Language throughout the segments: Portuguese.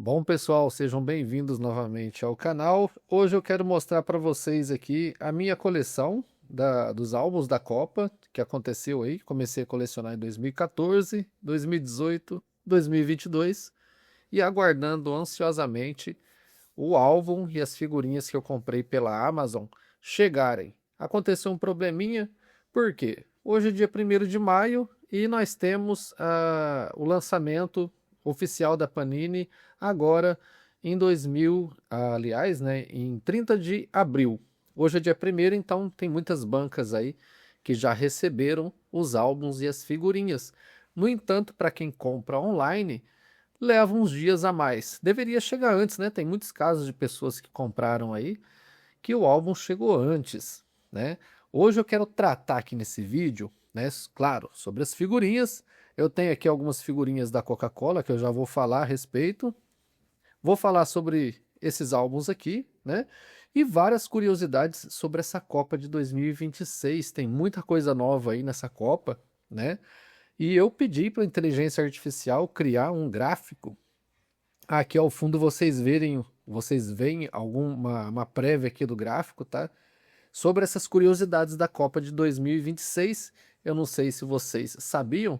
Bom, pessoal, sejam bem-vindos novamente ao canal. Hoje eu quero mostrar para vocês aqui a minha coleção dos álbuns da Copa que aconteceu aí. Comecei a colecionar em 2014, 2018, 2022 e aguardando ansiosamente o álbum e as figurinhas que eu comprei pela Amazon chegarem. Aconteceu um probleminha, por quê? Hoje é dia 1º de maio e nós temos o lançamento oficial da Panini agora em 2000, aliás, né, em 30 de abril. Hoje é dia 1º, então tem muitas bancas aí que já receberam os álbuns e as figurinhas. No entanto, para quem compra online, leva uns dias a mais. Deveria chegar antes, né? Tem muitos casos de pessoas que compraram aí que o álbum chegou antes, né? Hoje eu quero tratar aqui nesse vídeo, né, claro, sobre as figurinhas. Eu tenho aqui algumas figurinhas da Coca-Cola que eu já vou falar a respeito. Vou falar sobre esses álbuns aqui, né? E várias curiosidades sobre essa Copa de 2026. Tem muita coisa nova aí nessa Copa, né? E eu pedi para a inteligência artificial criar um gráfico. Aqui ao fundo vocês veem alguma uma prévia aqui do gráfico, tá? Sobre essas curiosidades da Copa de 2026. Eu não sei se vocês sabiam,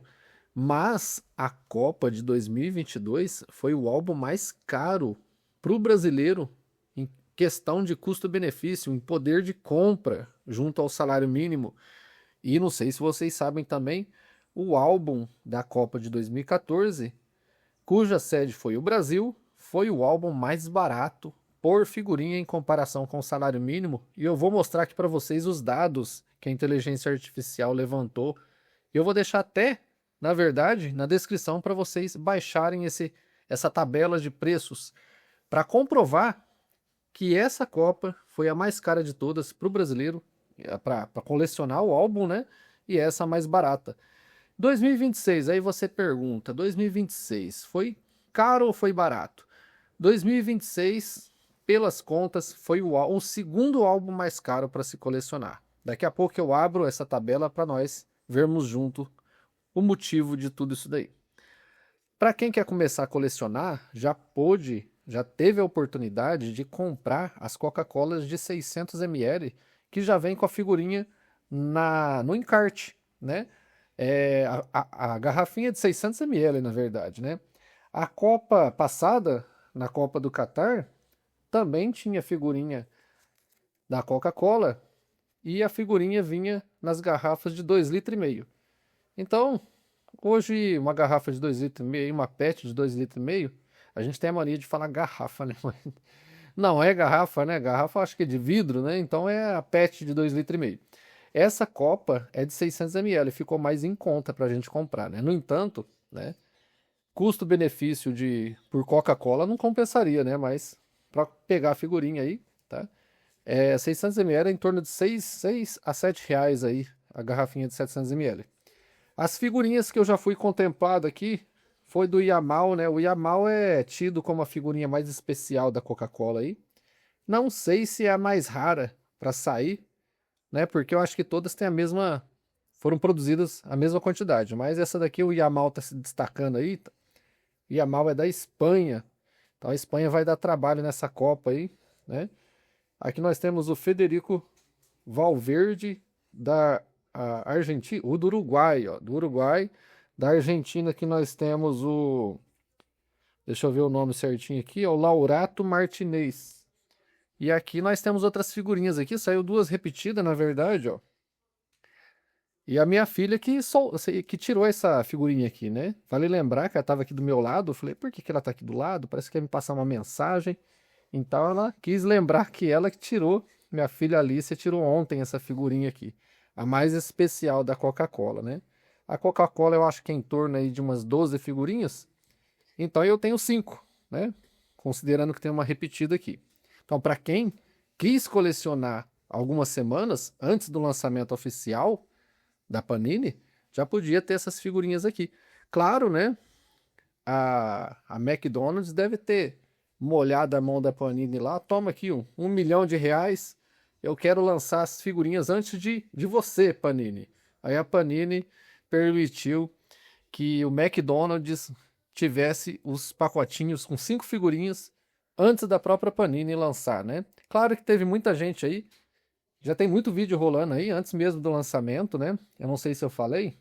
mas a Copa de 2022 foi o álbum mais caro para o brasileiro em questão de custo-benefício, em poder de compra junto ao salário mínimo. E não sei se vocês sabem também, o álbum da Copa de 2014, cuja sede foi o Brasil, foi o álbum mais barato por figurinha em comparação com o salário mínimo. E eu vou mostrar aqui para vocês os dados que a inteligência artificial levantou. E eu vou deixar até, na verdade, na descrição para vocês baixarem essa tabela de preços para comprovar que essa Copa foi a mais cara de todas para o brasileiro, para colecionar o álbum, né? E essa a mais barata. 2026, aí você pergunta, 2026 foi caro ou foi barato? 2026, pelas contas, foi o segundo álbum mais caro para se colecionar. Daqui a pouco eu abro essa tabela para nós vermos junto o motivo de tudo isso daí. Para quem quer começar a colecionar, já teve a oportunidade de comprar as Coca-Colas de 600 ml, que já vem com a figurinha no encarte, né? A garrafinha de 600 ml, na verdade, né? A Copa passada, na Copa do Catar, também tinha figurinha da Coca-Cola e a figurinha vinha nas garrafas de 2,5 litros. Então, hoje uma garrafa de 2,5 litros e uma PET de 2,5 litros, a gente tem a mania de falar garrafa, né? Não é garrafa, né? Garrafa acho que é de vidro, né? Então é a PET de 2,5 litros. Essa Copa é de 600 ml, ficou mais em conta para a gente comprar, né? No entanto, né? Custo-benefício por Coca-Cola não compensaria, né? Mas para pegar a figurinha aí, tá? 600 ml é em torno de 6 a 7 reais aí, a garrafinha de 700 ml. As figurinhas que eu já fui contemplado aqui foi do Yamal, né? O Yamal é tido como a figurinha mais especial da Coca-Cola aí. Não sei se é a mais rara para sair, né? Porque eu acho que todas têm foram produzidas a mesma quantidade, mas essa daqui o Yamal tá se destacando aí. Yamal é da Espanha, então a Espanha vai dar trabalho nessa Copa aí, né? Aqui nós temos o Federico Valverde da Argentina, o do Uruguai, ó, do Uruguai. Da Argentina que nós temos deixa eu ver o nome certinho aqui, ó, o Laurato Martinez. E aqui nós temos outras figurinhas aqui, saiu duas repetidas na verdade, ó. E a minha filha que tirou essa figurinha aqui, né? Vale lembrar que ela estava aqui do meu lado. Eu falei, por que ela está aqui do lado? Parece que quer me passar uma mensagem. Então ela quis lembrar que ela que tirou, minha filha Alicia tirou ontem essa figurinha aqui. A mais especial da Coca-Cola, né? A Coca-Cola eu acho que é em torno aí de umas 12 figurinhas. Então eu tenho 5, né? Considerando que tem uma repetida aqui. Então para quem quis colecionar algumas semanas antes do lançamento oficial da Panini, já podia ter essas figurinhas aqui. Claro, né? A McDonald's deve ter molhado a mão da Panini lá. Toma aqui R$ 1 milhão. Eu quero lançar as figurinhas antes de você, Panini. Aí a Panini permitiu que o McDonald's tivesse os pacotinhos com 5 figurinhas antes da própria Panini lançar, né? Claro que teve muita gente aí, já tem muito vídeo rolando aí, antes mesmo do lançamento, né? Eu não sei se eu falei,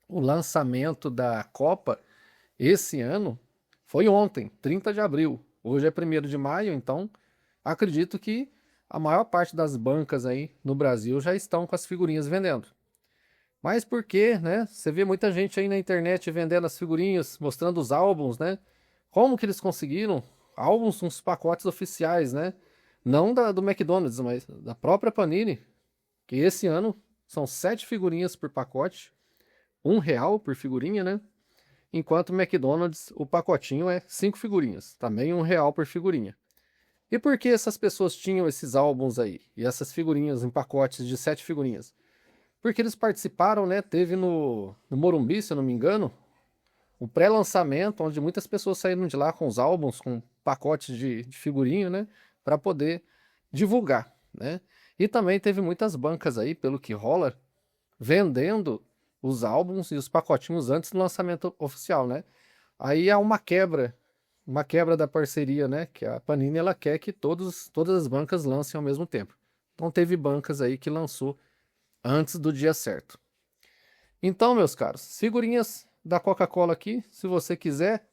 o lançamento da Copa esse ano foi ontem, 30 de abril. Hoje é 1º de maio, então acredito que a maior parte das bancas aí no Brasil já estão com as figurinhas vendendo. Mas por quê, né? Você vê muita gente aí na internet vendendo as figurinhas, mostrando os álbuns, né? Como que eles conseguiram? Álbuns com os pacotes oficiais, né? Não do McDonald's, mas da própria Panini, que esse ano são 7 figurinhas por pacote, R$ 1 por figurinha, né? Enquanto o McDonald's, o pacotinho é 5 figurinhas, também R$ 1 por figurinha. E por que essas pessoas tinham esses álbuns aí? E essas figurinhas em pacotes de 7 figurinhas? Porque eles participaram, né? Teve no Morumbi, se eu não me engano, um pré-lançamento, onde muitas pessoas saíram de lá com os álbuns, com pacotes de figurinha, né? Para poder divulgar, né? E também teve muitas bancas aí, pelo que rola, vendendo os álbuns e os pacotinhos antes do lançamento oficial, né? Aí há uma quebra da parceria, né? Que a Panini ela quer que todas as bancas lancem ao mesmo tempo. Então teve bancas aí que lançou antes do dia certo. Então, meus caros, figurinhas da Coca-Cola aqui, se você quiser,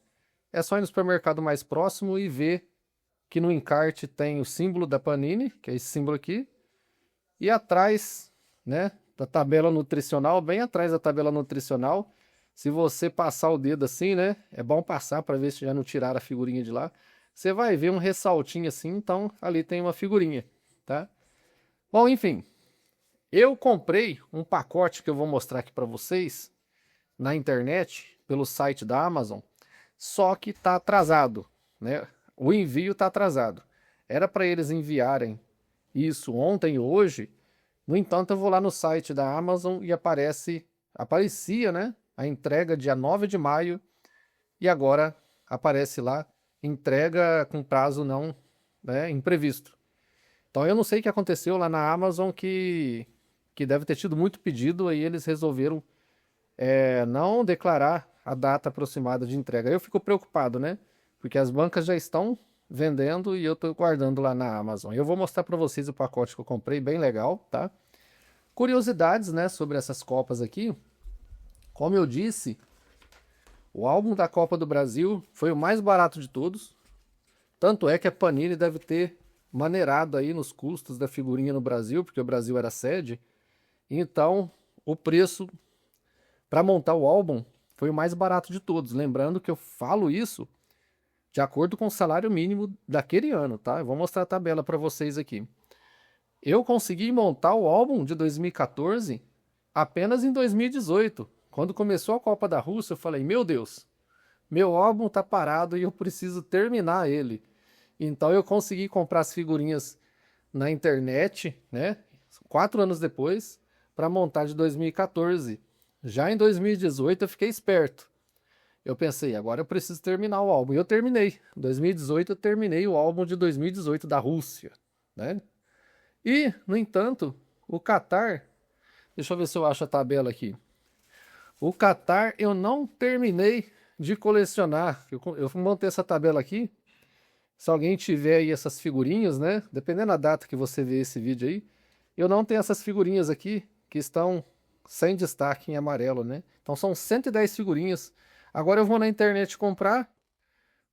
é só ir no supermercado mais próximo e ver que no encarte tem o símbolo da Panini, que é esse símbolo aqui, e atrás, né, da tabela nutricional, bem atrás da tabela nutricional, se você passar o dedo assim, né, é bom passar para ver se já não tiraram a figurinha de lá, você vai ver um ressaltinho assim, então ali tem uma figurinha, tá? Bom, enfim, eu comprei um pacote que eu vou mostrar aqui para vocês na internet, pelo site da Amazon, só que tá atrasado, né? O envio tá atrasado. Era para eles enviarem isso ontem e hoje. No entanto, eu vou lá no site da Amazon e aparecia, né, a entrega dia 9 de maio e agora aparece lá entrega com prazo não, né, imprevisto. Então eu não sei o que aconteceu lá na Amazon que deve ter tido muito pedido, aí eles resolveram não declarar a data aproximada de entrega. Eu fico preocupado, né? Porque as bancas já estão vendendo e eu estou guardando lá na Amazon. Eu vou mostrar para vocês o pacote que eu comprei, bem legal, tá? Curiosidades, né, sobre essas Copas aqui. Como eu disse, o álbum da Copa do Brasil foi o mais barato de todos. Tanto é que a Panini deve ter maneirado aí nos custos da figurinha no Brasil, porque o Brasil era sede. Então, o preço para montar o álbum foi o mais barato de todos. Lembrando que eu falo isso de acordo com o salário mínimo daquele ano, tá? Eu vou mostrar a tabela para vocês aqui. Eu consegui montar o álbum de 2014 apenas em 2018. Quando começou a Copa da Rússia, eu falei, meu Deus, meu álbum tá parado e eu preciso terminar ele. Então eu consegui comprar as figurinhas na internet, né? 4 anos depois, para montar de 2014. Já em 2018 eu fiquei esperto. Eu pensei, agora eu preciso terminar o álbum. E eu terminei. Em 2018 eu terminei o álbum de 2018 da Rússia, né? E, no entanto, o Catar... Deixa eu ver se eu acho a tabela aqui. O Catar eu não terminei de colecionar. Eu montei essa tabela aqui. Se alguém tiver aí essas figurinhas, né? Dependendo da data que você vê esse vídeo aí. Eu não tenho essas figurinhas aqui que estão sem destaque em amarelo, né? Então são 110 figurinhas. Agora eu vou na internet comprar.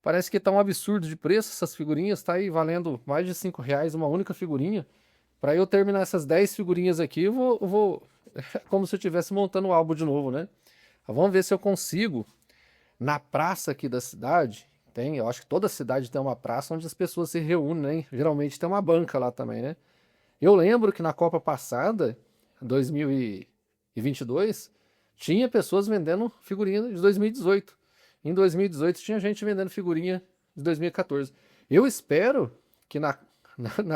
Parece que tá um absurdo de preço essas figurinhas. Tá aí valendo mais de R$ 5 uma única figurinha. Para eu terminar essas 10 figurinhas aqui, eu vou como se eu estivesse montando o álbum de novo, né? Vamos ver se eu consigo. Na praça aqui da cidade, eu acho que toda cidade tem uma praça onde as pessoas se reúnem, né? Geralmente tem uma banca lá também, né? Eu lembro que na Copa passada, 2022, tinha pessoas vendendo figurinha de 2018. Em 2018 tinha gente vendendo figurinha de 2014. Eu espero que na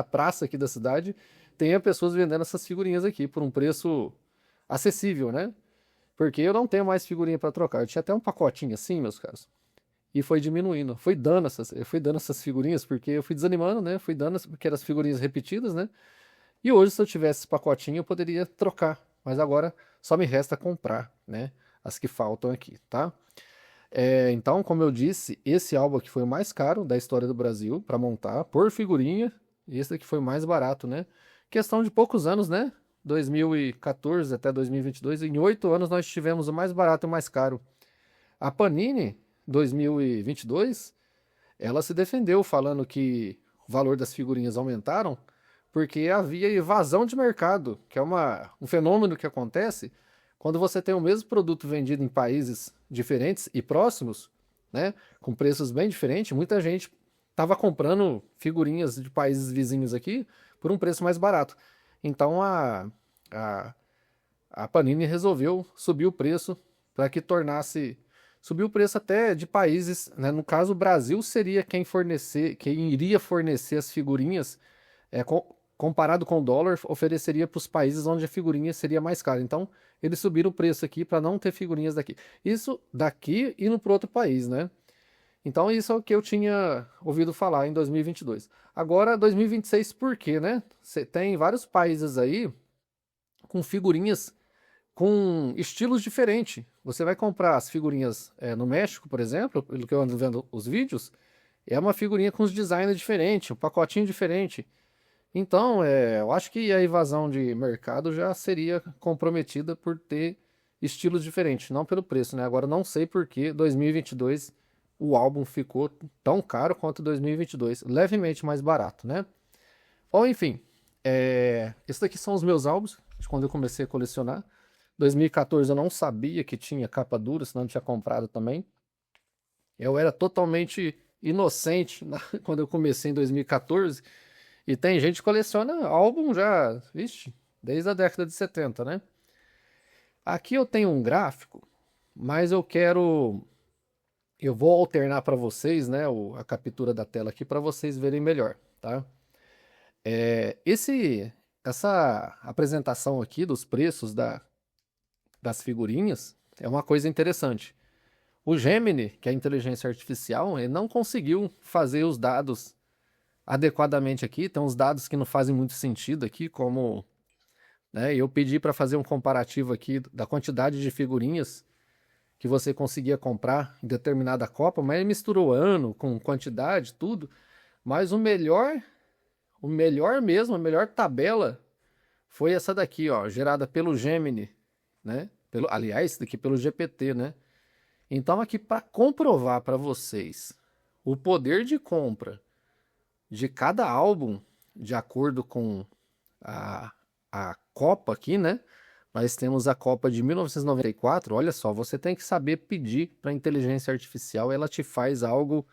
praça aqui da cidade tenha pessoas vendendo essas figurinhas aqui por um preço acessível, né? Porque eu não tenho mais figurinha para trocar. Eu tinha até um pacotinho assim, meus caros. E foi diminuindo. Eu fui dando essas figurinhas porque eu fui desanimando, né? Fui dando porque eram as figurinhas repetidas, né? E hoje, se eu tivesse esse pacotinho, eu poderia trocar. Mas agora só me resta comprar, né? As que faltam aqui, tá? Então, como eu disse, esse álbum aqui foi o mais caro da história do Brasil para montar, por figurinha, e esse daqui foi o mais barato, né? Questão de poucos anos, né? 2014 até 2022, em 8 anos nós tivemos o mais barato e o mais caro. A Panini, 2022, ela se defendeu falando que o valor das figurinhas aumentaram porque havia evasão de mercado, que é um fenômeno que acontece quando você tem o mesmo produto vendido em países diferentes e próximos, né, com preços bem diferentes. Muita gente estava comprando figurinhas de países vizinhos aqui por um preço mais barato. Então a, a Panini resolveu subir o preço para que tornasse. Subiu o preço até de países, né? No caso, o Brasil seria quem iria fornecer as figurinhas, comparado com o dólar, ofereceria para os países onde a figurinha seria mais cara. Então, eles subiram o preço aqui para não ter figurinhas daqui. Isso daqui indo para outro país, né? Então, isso é o que eu tinha ouvido falar em 2022. Agora, 2026, por quê, né? Você tem vários países aí com figurinhas com estilos diferentes. Você vai comprar as figurinhas no México, por exemplo, pelo que eu ando vendo os vídeos, é uma figurinha com os designs diferentes, um pacotinho diferente. Então, eu acho que a invasão de mercado já seria comprometida por ter estilos diferentes, não pelo preço, né? Agora, não sei por que 2022 o álbum ficou tão caro quanto 2022, levemente mais barato, né? Ou enfim, esses daqui são os meus álbuns de quando eu comecei a colecionar. 2014 eu não sabia que tinha capa dura, senão eu tinha comprado também. Eu era totalmente inocente quando eu comecei em 2014. E tem gente que coleciona álbum já, vixe, desde a década de 70, né? Aqui eu tenho um gráfico, mas eu vou alternar para vocês, né, a captura da tela aqui para vocês verem melhor, tá? Essa apresentação aqui dos preços das figurinhas é uma coisa interessante. O Gemini, que é a inteligência artificial, ele não conseguiu fazer os dados adequadamente aqui. Tem uns dados que não fazem muito sentido aqui, como, né, eu pedi para fazer um comparativo aqui da quantidade de figurinhas que você conseguia comprar em determinada Copa, mas ele misturou ano com quantidade, tudo. Mas o melhor mesmo, a melhor tabela foi essa daqui, ó, gerada pelo Gemini, né? Aliás, daqui pelo GPT, né? Então aqui para comprovar para vocês o poder de compra de cada álbum, de acordo com a Copa aqui, né? Nós temos a Copa de 1994. Olha só, você tem que saber pedir para a inteligência artificial, ela te faz algo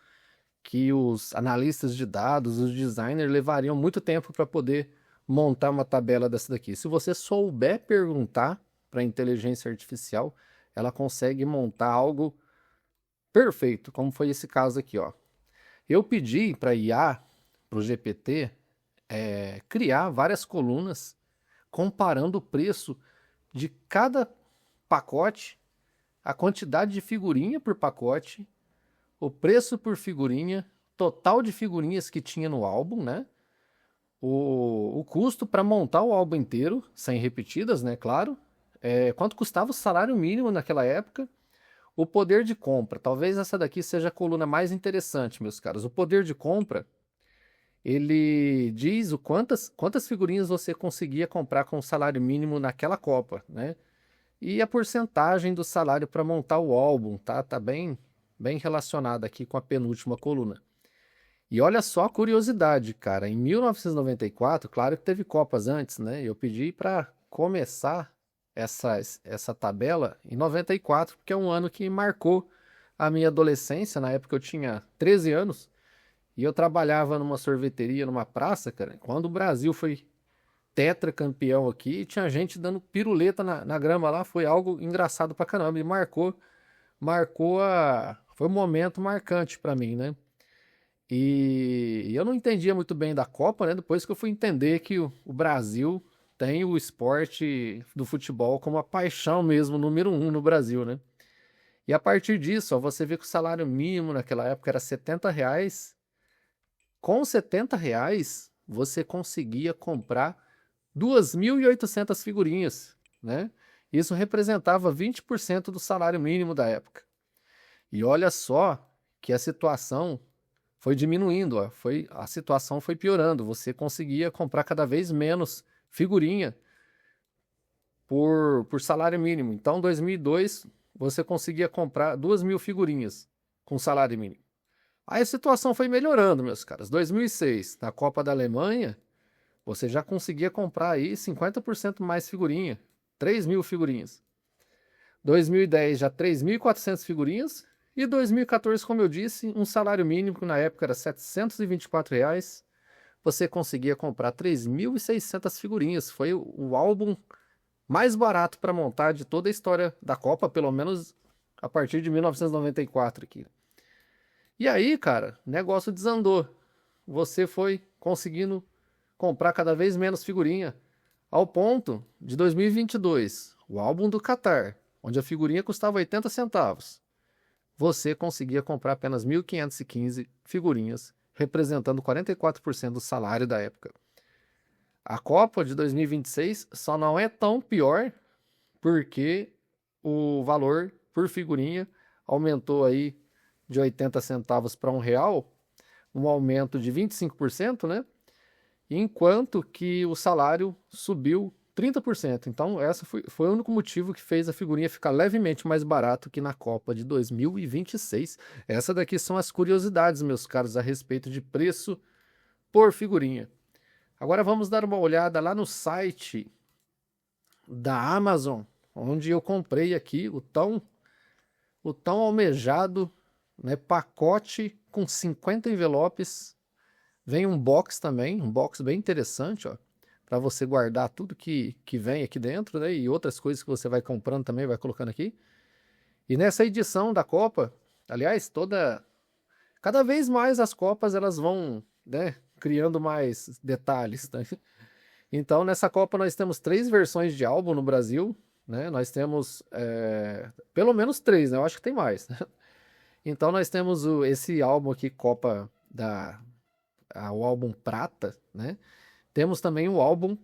que os analistas de dados, os designers levariam muito tempo para poder montar uma tabela dessa daqui. Se você souber perguntar para a inteligência artificial, ela consegue montar algo perfeito, como foi esse caso aqui, ó. Eu pedi para IA, para o GPT, criar várias colunas comparando o preço de cada pacote, a quantidade de figurinha por pacote, o preço por figurinha, total de figurinhas que tinha no álbum, né? O custo para montar o álbum inteiro, sem repetidas, né? Claro. Quanto custava o salário mínimo naquela época. O poder de compra. Talvez essa daqui seja a coluna mais interessante, meus caros. O poder de compra, ele diz quantas figurinhas você conseguia comprar com o salário mínimo naquela Copa, né? E a porcentagem do salário para montar o álbum, tá? Tá bem relacionada aqui com a penúltima coluna. E olha só a curiosidade, cara. Em 1994, claro que teve Copas antes, né? Eu pedi para começar essa tabela em 94, porque é um ano que marcou a minha adolescência. Na época eu tinha 13 anos e eu trabalhava numa sorveteria, numa praça, cara. Quando o Brasil foi tetracampeão aqui, tinha gente dando piruleta na grama lá. Foi algo engraçado pra caramba e foi um momento marcante pra mim, né? E eu não entendia muito bem da Copa, né? Depois que eu fui entender que o Brasil tem o esporte do futebol como a paixão mesmo, número 1 no Brasil, né? E a partir disso, ó, você vê que o salário mínimo naquela época era R$ 70. Com R$ 70, você conseguia comprar 2.800 figurinhas, né? Isso representava 20% do salário mínimo da época. E olha só que a situação foi diminuindo, ó, a situação foi piorando. Você conseguia comprar cada vez menos figurinha por salário mínimo. Então, em 2002, você conseguia comprar 2.000 figurinhas com salário mínimo. Aí a situação foi melhorando, meus caras. 2006, na Copa da Alemanha, você já conseguia comprar aí 50% mais figurinha, 3.000 figurinhas. 2010 já 3.400 figurinhas e 2014, como eu disse, um salário mínimo que na época era R$ 724 reais, você conseguia comprar 3.600 figurinhas. Foi o álbum mais barato para montar de toda a história da Copa, pelo menos a partir de 1994 aqui. E aí, cara, o negócio desandou. Você foi conseguindo comprar cada vez menos figurinha, ao ponto de 2022, o álbum do Qatar, onde a figurinha custava 80 centavos, você conseguia comprar apenas 1.515 figurinhas, representando 44% do salário da época. A Copa de 2026 só não é tão pior porque o valor por figurinha aumentou aí de 80 centavos para R$ 1, um aumento de 25%, né? Enquanto que o salário subiu 30%. Então, esse foi o único motivo que fez a figurinha ficar levemente mais barato que na Copa de 2026. Essa daqui são as curiosidades, meus caros, a respeito de preço por figurinha. Agora vamos dar uma olhada lá no site da Amazon, onde eu comprei aqui o tão almejado, né, pacote com 50 envelopes. Vem um box também, um box bem interessante, ó, para você guardar tudo que vem aqui dentro, né, e outras coisas que você vai comprando também, vai colocando aqui. E nessa edição da Copa, aliás, cada vez mais as Copas elas vão, né, criando mais detalhes, né? Então, nessa Copa nós temos 3 versões de álbum no Brasil, né? Nós temos pelo menos 3, né? Eu acho que tem mais, né? Então nós temos esse álbum aqui, Copa o álbum prata, né? Temos também o álbum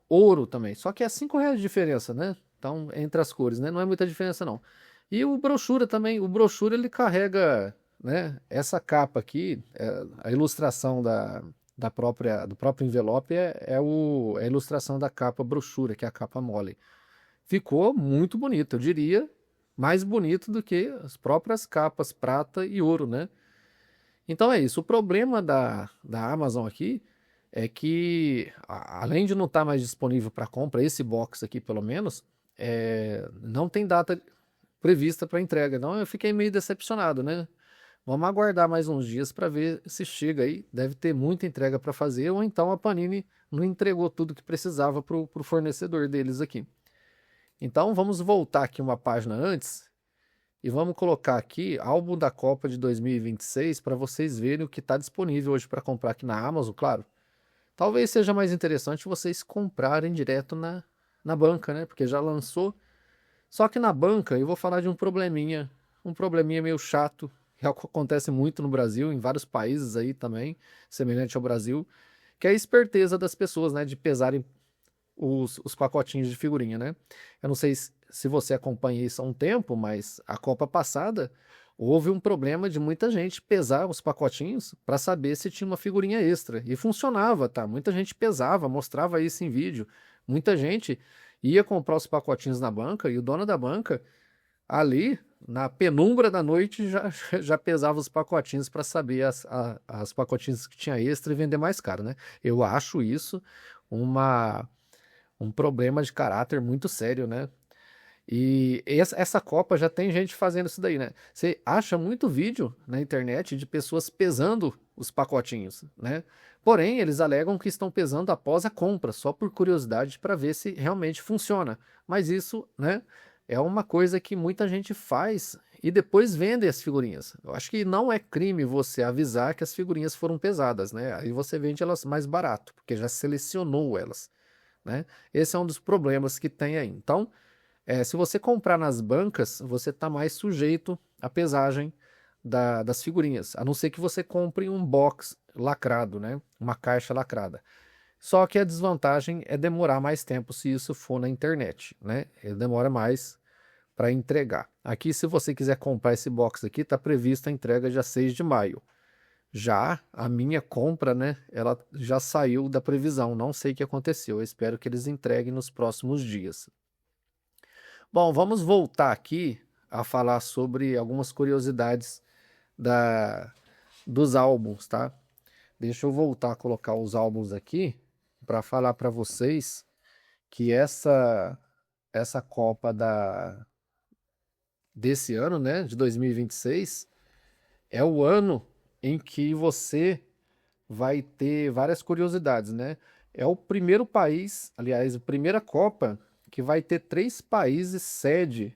ouro também, só que é R$ 5 de diferença, né? Então, entre as cores, né? Não é muita diferença não. E o brochura também, o brochura ele carrega, né? Essa capa aqui, a ilustração do próprio envelope é a ilustração da capa brochura, que é a capa mole. Ficou muito bonito, eu diria mais bonito do que as próprias capas prata e ouro, né? Então é isso. O problema da Amazon aqui é que, além de não estar mais disponível para compra, esse box aqui pelo menos, não tem data prevista para entrega. Então eu fiquei meio decepcionado, né? Vamos aguardar mais uns dias para ver se chega aí. Deve ter muita entrega para fazer, ou então a Panini não entregou tudo que precisava para o fornecedor deles aqui. Então vamos voltar aqui uma página antes e vamos colocar aqui álbum da Copa de 2026 para vocês verem o que está disponível hoje para comprar aqui na Amazon, claro. Talvez seja mais interessante vocês comprarem direto na banca, né? Porque já lançou. Só que na banca eu vou falar de um probleminha meio chato, que acontece muito no Brasil, em vários países aí também, semelhante ao Brasil, que é a esperteza das pessoas, né? De pesarem os pacotinhos de figurinha, né? Eu não sei se você acompanha isso há um tempo, mas a Copa passada houve um problema de muita gente pesar os pacotinhos para saber se tinha uma figurinha extra. E funcionava, tá? Muita gente pesava, mostrava isso em vídeo. Muita gente ia comprar os pacotinhos na banca e o dono da banca, ali, na penumbra da noite, já pesava os pacotinhos para saber as pacotinhos que tinha extra e vender mais caro, né? Eu acho isso um problema de caráter muito sério, né? E essa Copa já tem gente fazendo isso daí, né? Você acha muito vídeo na internet de pessoas pesando os pacotinhos, né? Porém, eles alegam que estão pesando após a compra, só por curiosidade para ver se realmente funciona. Mas isso, né, é uma coisa que muita gente faz e depois vende as figurinhas. Eu acho que não é crime você avisar que as figurinhas foram pesadas, né? Aí você vende elas mais barato, porque já selecionou elas, né? Esse é um dos problemas que tem aí. Então, se você comprar nas bancas, você está mais sujeito à pesagem das figurinhas, a não ser que você compre um box lacrado, né? Uma caixa lacrada. Só que a desvantagem é demorar mais tempo se isso for na internet, né? Ele demora mais para entregar. Aqui, se você quiser comprar esse box aqui, está prevista a entrega dia 6 de maio. Já a minha compra, né, ela já saiu da previsão, não sei o que aconteceu, eu espero que eles entreguem nos próximos dias. Bom, vamos voltar aqui a falar sobre algumas curiosidades dos álbuns, tá? Deixa eu voltar a colocar os álbuns aqui para falar para vocês que essa Copa desse ano, né, de 2026, é o ano em que você vai ter várias curiosidades, né? É o primeiro país, aliás, a primeira Copa que vai ter 3 países sede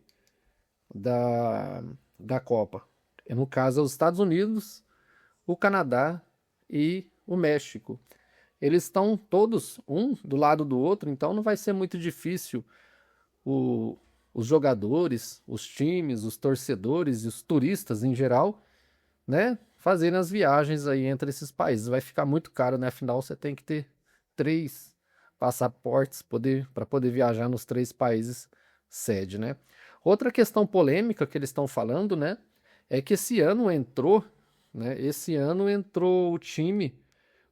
da Copa. No caso, os Estados Unidos, o Canadá e o México. Eles estão todos um do lado do outro, então não vai ser muito difícil os jogadores, os times, os torcedores e os turistas em geral, né, fazerem as viagens aí entre esses países. Vai ficar muito caro, né? Afinal, você tem que ter 3 passaportes para poder viajar nos 3 países sede, né? Outra questão polêmica que eles estão falando, né, é que esse ano entrou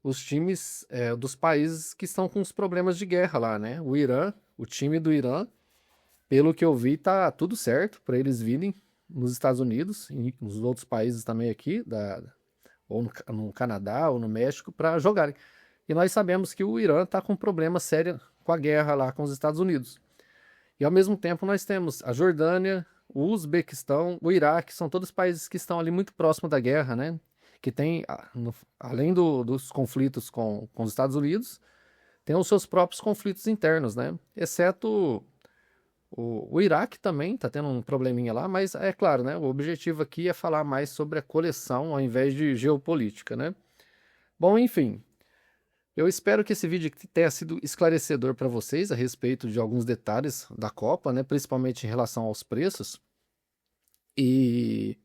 os times dos países que estão com os problemas de guerra lá, né? O Irã, o time do Irã, pelo que eu vi, tá tudo certo para eles virem nos Estados Unidos e nos outros países também aqui, ou no Canadá ou no México, para jogarem. E nós sabemos que o Irã está com um problema sério com a guerra lá com os Estados Unidos. E ao mesmo tempo nós temos a Jordânia, o Uzbequistão, o Iraque, são todos países que estão ali muito próximo da guerra, né? Que tem, além dos conflitos com os Estados Unidos, tem os seus próprios conflitos internos, né? Exceto o Iraque também está tendo um probleminha lá, mas é claro, né? O objetivo aqui é falar mais sobre a coleção ao invés de geopolítica, né? Bom, enfim, eu espero que esse vídeo tenha sido esclarecedor para vocês a respeito de alguns detalhes da Copa, né? Principalmente em relação aos preços. E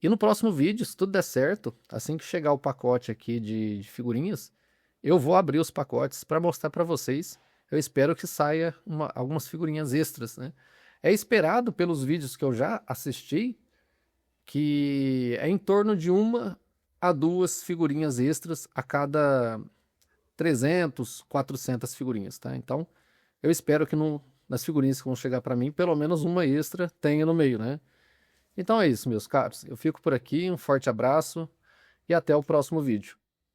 no próximo vídeo, se tudo der certo, assim que chegar o pacote aqui de figurinhas, eu vou abrir os pacotes para mostrar para vocês. Eu espero que saia algumas figurinhas extras, né? É esperado pelos vídeos que eu já assisti que é em torno de 1 a 2 figurinhas extras a cada 300, 400 figurinhas, tá? Então, eu espero que nas figurinhas que vão chegar para mim, pelo menos uma extra tenha no meio, né? Então é isso, meus caros. Eu fico por aqui, um forte abraço e até o próximo vídeo.